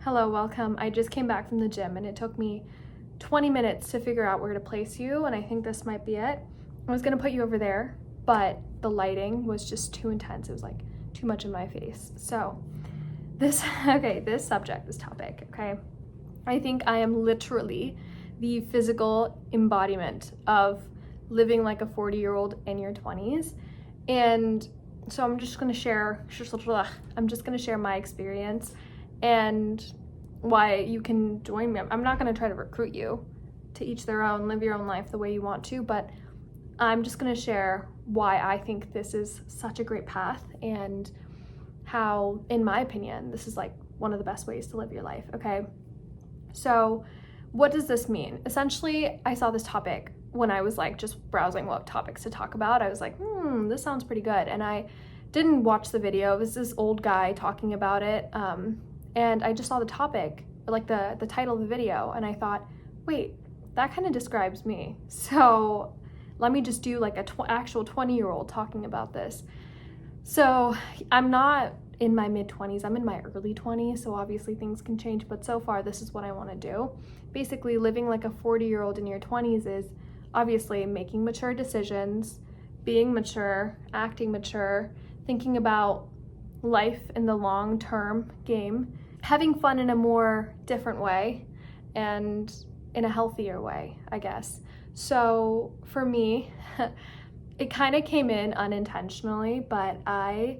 Hello, welcome. I just came back from the gym and it took me 20 minutes to figure out where to place you, and I think this might be it. I was gonna put you over there, but the lighting was just too intense. It was like too much in my face. So this topic, okay? I think I am literally the physical embodiment of living like a 40-year-old in your 20s. And so I'm just gonna share my experience and why you can join me. I'm not gonna try to recruit you to each their own, live your own life the way you want to, but I'm just gonna share why I think this is such a great path and how, in my opinion, this is like one of the best ways to live your life, okay? So what does this mean? Essentially, I saw this topic when I was like just browsing what topics to talk about. I was like, this sounds pretty good. And I didn't watch the video. It was this old guy talking about it. And I just saw the topic, like the title of the video, and I thought, wait, that kind of describes me. So let me just do like a actual 20-year-old talking about this. So I'm not in my mid-20s, I'm in my early 20s, so obviously things can change, but so far this is what I want to do. Basically, living like a 40-year-old in your 20s is obviously making mature decisions, being mature, acting mature, thinking about life in the long-term game, having fun in a more different way and in a healthier way, I guess. So for me, it kind of came in unintentionally, but I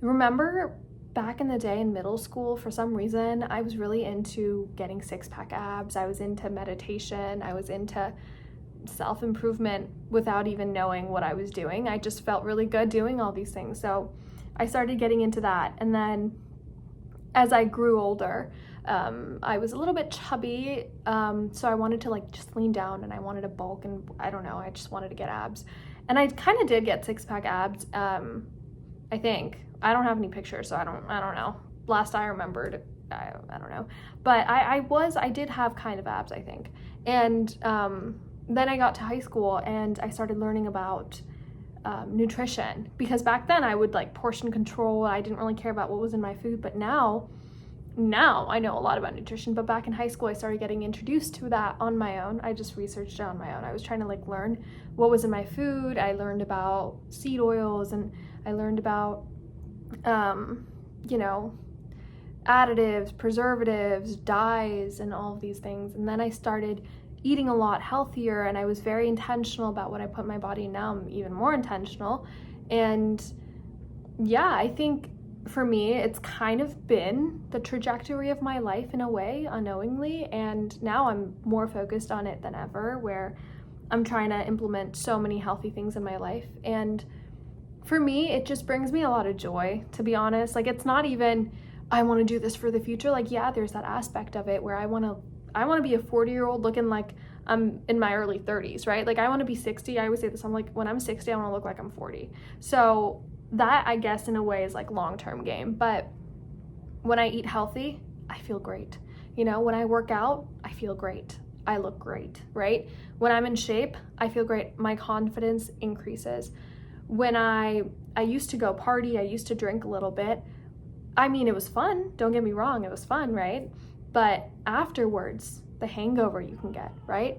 remember back in the day in middle school, for some reason, I was really into getting six-pack abs. I was into meditation. I was into self-improvement without even knowing what I was doing. I just felt really good doing all these things. So I started getting into that. And then as I grew older, I was a little bit chubby. So I wanted to like just lean down and I wanted to bulk, and I don't know, I just wanted to get abs. And I kind of did get six-pack abs, I think. I don't have any pictures, so I don't know. Last I remembered, I don't know. But I did have kind of abs, I think. And then I got to high school and I started learning about nutrition, because back then I would like portion control. I didn't really care about what was in my food, but now I know a lot about nutrition. But back in high school, I started getting introduced to that on my own. I just researched it on my own. I was trying to like learn what was in my food. I learned about seed oils, and I learned about additives, preservatives, dyes, and all of these things. And then I started eating a lot healthier, and I was very intentional about what I put in my body. Now I'm even more intentional. And yeah, I think for me, it's kind of been the trajectory of my life in a way, unknowingly. And now I'm more focused on it than ever, where I'm trying to implement so many healthy things in my life. And for me, it just brings me a lot of joy, to be honest. Like, it's not even, I want to do this for the future. Like, yeah, there's that aspect of it where I want to be a 40-year-old looking like I'm in my early 30s, right? Like, I want to be 60. I always say this, I'm like, when I'm 60, I want to look like I'm 40. So that, I guess, in a way is like long-term game. But when I eat healthy, I feel great. When I work out, I feel great. I look great, right? When I'm in shape, I feel great. My confidence increases. When I used to go party, I used to drink a little bit. I mean, it was fun. Don't get me wrong. It was fun, right? But afterwards, the hangover you can get, right?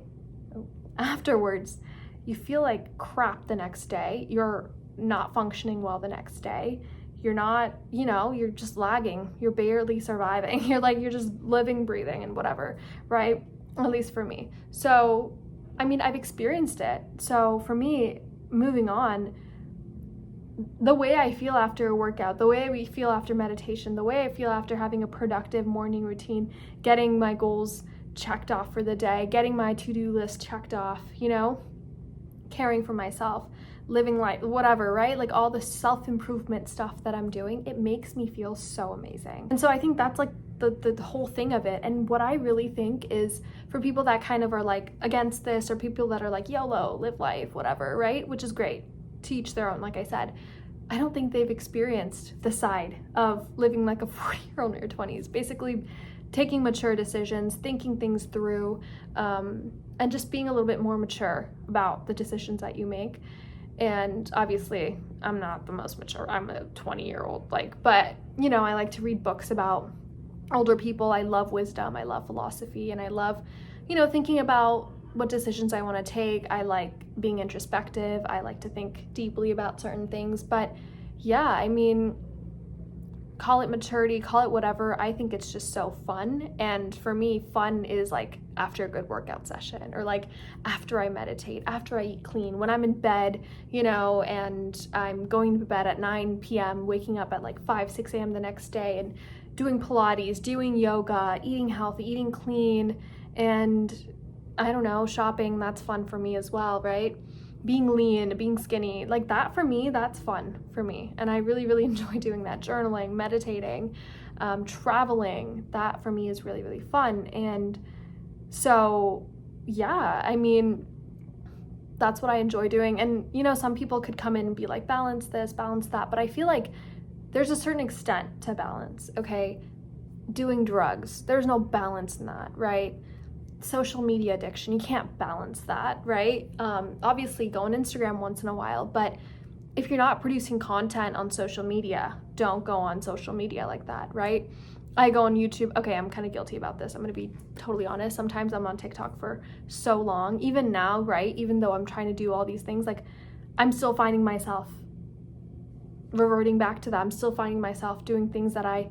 Afterwards, you feel like crap the next day. You're not functioning well the next day. You're not, you're just lagging. You're barely surviving. You're just living, breathing, and whatever, right? At least for me. So, I mean, I've experienced it. So for me, moving on, the way I feel after a workout, the way we feel after meditation, the way I feel after having a productive morning routine, getting my goals checked off for the day, getting my to-do list checked off, caring for myself, living life, whatever, right? Like all the self-improvement stuff that I'm doing, it makes me feel so amazing. And so I think that's like the whole thing of it. And what I really think is, for people that kind of are like against this, or people that are like YOLO, live life, whatever, right? Which is great. To each their own, like I said. I don't think they've experienced the side of living like a 40-year-old in your 20s, basically taking mature decisions, thinking things through, and just being a little bit more mature about the decisions that you make. And obviously, I'm not the most mature. I'm a 20-year-old, but I like to read books about older people. I love wisdom, I love philosophy, and I love, thinking about what decisions I want to take. I like being introspective. I like to think deeply about certain things. But yeah, I mean, call it maturity, call it whatever. I think it's just so fun. And for me, fun is like after a good workout session, or like after I meditate, after I eat clean, when I'm in bed, and I'm going to bed at 9 p.m., waking up at like 5, 6 a.m. the next day and doing Pilates, doing yoga, eating healthy, eating clean, and I don't know, shopping. That's fun for me as well, right? Being lean, being skinny, like that for me, that's fun for me. And I really, really enjoy doing that. Journaling, meditating, traveling, that for me is really, really fun. And so, yeah, I mean, that's what I enjoy doing. And, some people could come in and be like, balance this, balance that. But I feel like there's a certain extent to balance, okay? Doing drugs, there's no balance in that, right? Social media addiction, you can't balance that, right? Obviously go on Instagram once in a while, but if you're not producing content on social media, don't go on social media like that, right? I go on YouTube. Okay, I'm kind of guilty about this. I'm going to be totally honest. Sometimes I'm on TikTok for so long, even now, right? Even though I'm trying to do all these things, like I'm still finding myself reverting back to that. I'm still finding myself doing things that I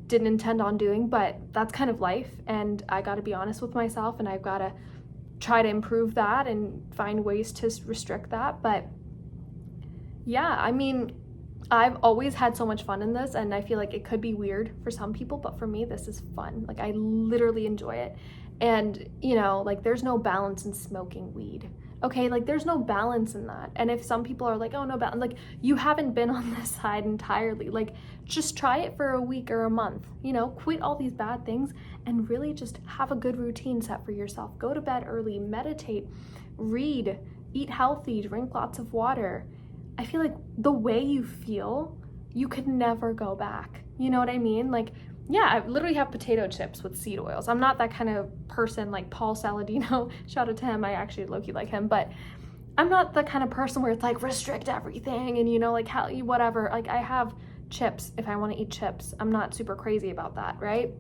didn't intend on doing, but that's kind of life, and I got to be honest with myself, and I've got to try to improve that and find ways to restrict that. But yeah, I mean, I've always had so much fun in this, and I feel like it could be weird for some people, but for me, this is fun. Like I literally enjoy it. And like there's no balance in smoking weed. Okay, like there's no balance in that. And if some people are like, oh, no balance, like you haven't been on this side entirely. Like just try it for a week or a month, quit all these bad things and really just have a good routine set for yourself. Go to bed early, meditate, read, eat healthy, drink lots of water. I feel like the way you feel, you could never go back. You know what I mean? Like, yeah, I literally have potato chips with seed oils. I'm not that kind of person like Paul Saladino. Shout out to him. I actually low-key like him, but I'm not the kind of person where it's like restrict everything and like how you whatever. Like I have chips if I want to eat chips. I'm not super crazy about that, right?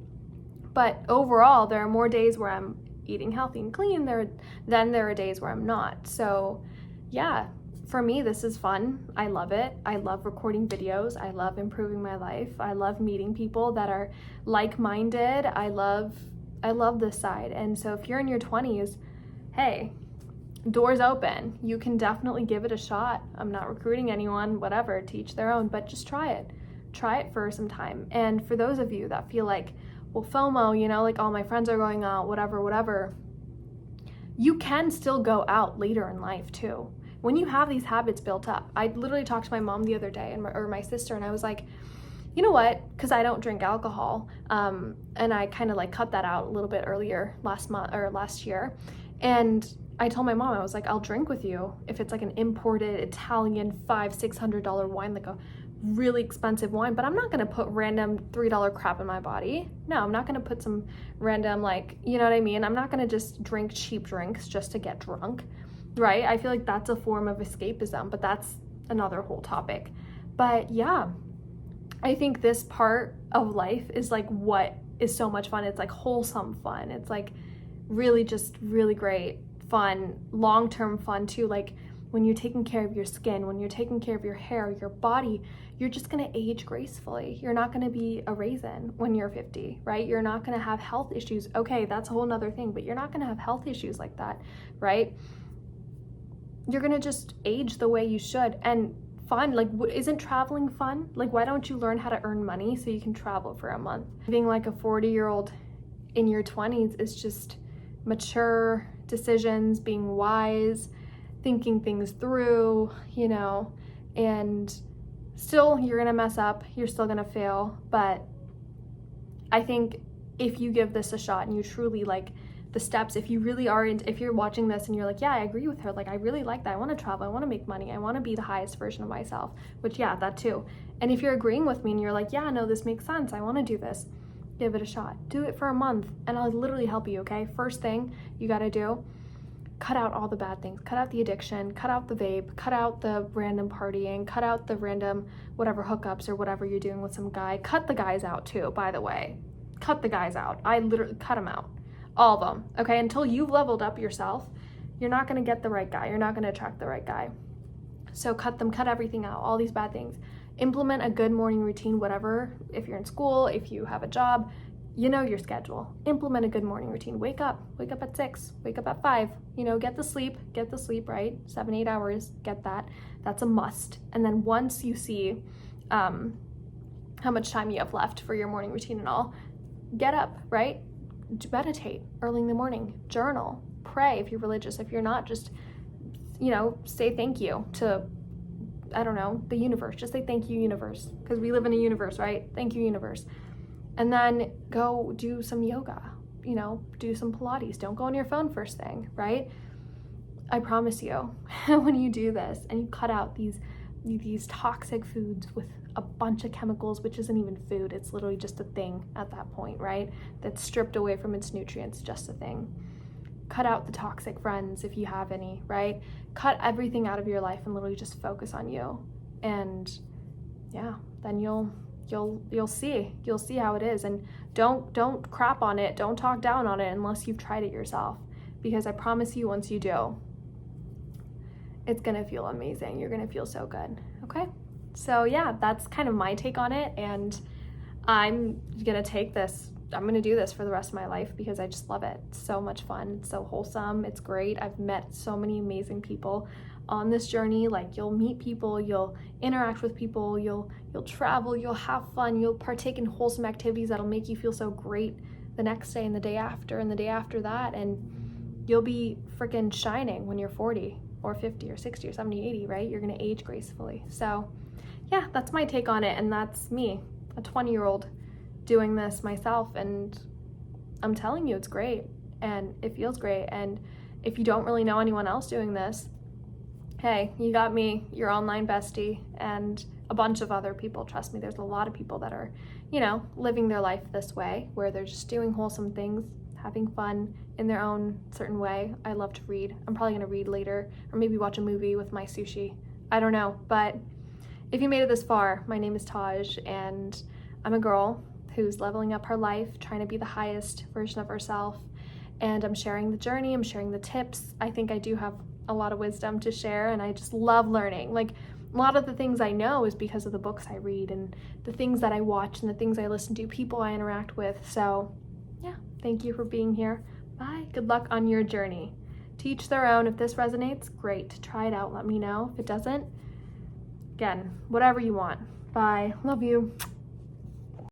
But overall, there are more days where I'm eating healthy and clean than there are days where I'm not. So yeah, for me, this is fun. I love it. I love recording videos. I love improving my life. I love meeting people that are like-minded. I love this side. And so if you're in your 20s, hey, doors open. You can definitely give it a shot. I'm not recruiting anyone, whatever, to each their own, but just try it. Try it for some time. And for those of you that feel like, well, FOMO, like all my friends are going out, whatever, you can still go out later in life too. When you have these habits built up, I literally talked to my mom the other day or my sister, and I was like, you know what? Because I don't drink alcohol, and I kind of like cut that out a little bit earlier last year. And I told my mom, I was like, I'll drink with you if it's like an imported Italian $500-$600 wine, like a really expensive wine, but I'm not going to put random $3 crap in my body. No, I'm not going to put some random, like, you know what I mean? I'm not going to just drink cheap drinks just to get drunk. Right? I feel like that's a form of escapism, but that's another whole topic. But yeah, I think this part of life is like what is so much fun. It's like wholesome fun. It's like really just really great fun, long-term fun too. Like when you're taking care of your skin, when you're taking care of your hair, your body, you're just going to age gracefully. You're not going to be a raisin when you're 50, right? You're not going to have health issues. Okay, that's a whole nother thing, but you're not going to have health issues like that, right? You're gonna just age the way you should. And fun, like isn't traveling fun? Like why don't you learn how to earn money so you can travel for a month? Being like a 40-year-old in your 20s is just mature decisions, being wise, thinking things through, and still you're gonna mess up, you're still gonna fail, but I think if you give this a shot and you truly like the steps, if you really are if you're watching this and you're like, yeah, I agree with her, like I really like that, I want to travel, I want to make money, I want to be the highest version of myself, which yeah, that too. And if you're agreeing with me and you're like, yeah, no, this makes sense, I want to do this, give it a shot. Do it for a month and I'll literally help you, okay? First thing you got to do, cut out all the bad things, cut out the addiction, cut out the vape, cut out the random partying, cut out the random whatever hookups or whatever you're doing with some guy. Cut the guys out too, by the way. cut the guys out. I literally cut them out, all of them, okay? Until you've leveled up yourself, you're not gonna get the right guy. You're not gonna attract the right guy. So cut everything out, all these bad things. Implement a good morning routine, whatever. If you're in school, if you have a job, you know your schedule. Implement a good morning routine. Wake up at 6, wake up at 5, get the sleep, right? 7-8 hours, get that. That's a must. And then once you see how much time you have left for your morning routine and all, get up, right? Meditate early in the morning, journal, pray if you're religious. If you're not, just, say thank you to, I don't know, the universe. Just say thank you, universe, because we live in a universe, right? Thank you, universe. And then go do some yoga, do some Pilates. Don't go on your phone first thing, right? I promise you, when you do this and you cut out these toxic foods with a bunch of chemicals, which isn't even food, it's literally just a thing at that point, right? That's stripped away from its nutrients, just a thing. Cut out the toxic friends if you have any, right? Cut everything out of your life and literally just focus on you. And yeah, then you'll see how it is. And don't crap on it, don't talk down on it unless you've tried it yourself, because I promise you, once you do, it's gonna feel amazing. You're gonna feel so good. Okay, so yeah, that's kind of my take on it, and I'm gonna do this for the rest of my life because I just love it. It's so much fun, it's so wholesome, it's great. I've met so many amazing people on this journey. Like, you'll meet people, you'll interact with people, you'll travel, you'll have fun, you'll partake in wholesome activities that'll make you feel so great the next day and the day after and the day after that, and you'll be freaking shining when you're 40 or 50 or 60 or 70, 80, right? You're gonna age gracefully. So yeah, that's my take on it, and that's me, a 20-year-old doing this myself, and I'm telling you, it's great and it feels great. And if you don't really know anyone else doing this, hey, you got me, your online bestie, and a bunch of other people. Trust me, there's a lot of people that are, living their life this way, where they're just doing wholesome things, having fun in their own certain way. I love to read. I'm probably gonna read later, or maybe watch a movie with my sushi. I don't know, but if you made it this far, my name is Taj, and I'm a girl who's leveling up her life, trying to be the highest version of herself, and I'm sharing the journey, I'm sharing the tips. I think I do have a lot of wisdom to share, and I just love learning. Like, a lot of the things I know is because of the books I read and the things that I watch and the things I listen to, people I interact with. So yeah, thank you for being here. Bye. Good luck on your journey. To each their own. If this resonates, great. Try it out. Let me know. If it doesn't, again, whatever you want. Bye. Love you.